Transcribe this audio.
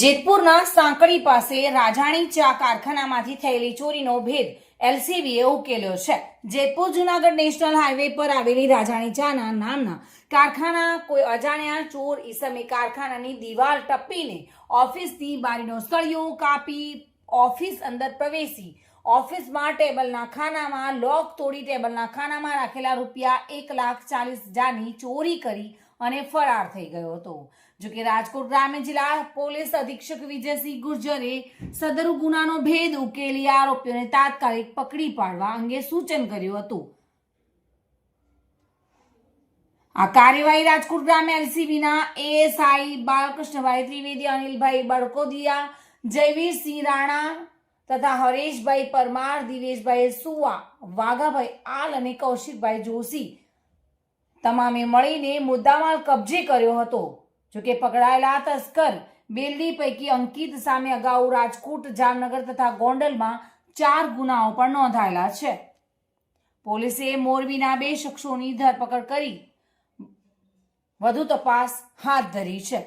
જેતપુરના સાંકળી પાસે રાજાણી ચા કારખાનામાંથી થયેલી ચોરીનો ભેદ એલસીબીએ ઉકેલ્યો છે। જેતપુર જૂનાગઢ નેશનલ હાઈવે પર આવેલી રાજાણી ચાના નામના કારખાના કોઈ અજાણ્યા ચોર ઈસમે કારખાનાની દિવાલ ટપ્પીને ઓફિસની બારીનો સળિયો કાપી ઓફિસ અંદર પ્રવેશી ઓફિસમાં ટેબલના ખાનામાં લોક તોડી ટેબલના ખાનામાં રાખેલા ₹1,40,000ની ચોરી કરી અને ફરાર થઈ ગયો હતો। જો કે રાજકોટ ગ્રામ્ય જિલ્લા પોલીસ અધિક્ષક વિજયસિંહ ગુર્જરે સદરુ ગુનાનો ભેદ ઉકેલી આરોપીઓને તાત્કાલિક પકડી પાડવા અંગે સૂચન કર્યું હતું। આ કાર્યવાહી રાજકોટ ગ્રામ્ય એલસીબીના એએસઆઈ બાલકૃષ્ણભાઈ ત્રિવેદી, અનિલભાઈ બળકોદિયા, જયવીરસિંહ રાણા તથા હરેશભાઈ પરમાર, દિવેશભાઈ સુવા, વાઘાભાઈ આલ અને કૌશિકભાઈ જોશી તમામે મળીને મુદ્દામાલ કબજે કર્યો હતો। જોકે પકડાયેલા તસ્કર બેલડી પૈકી અંકિત સામે અગાઉ રાજકોટ, જામનગર તથા ગોંડલમાં 4 ગુનાઓ પણ નોંધાયેલા છે। પોલીસે મોરબીના 2 શખ્સોની ધરપકડ કરી વધુ તપાસ હાથ ધરી છે।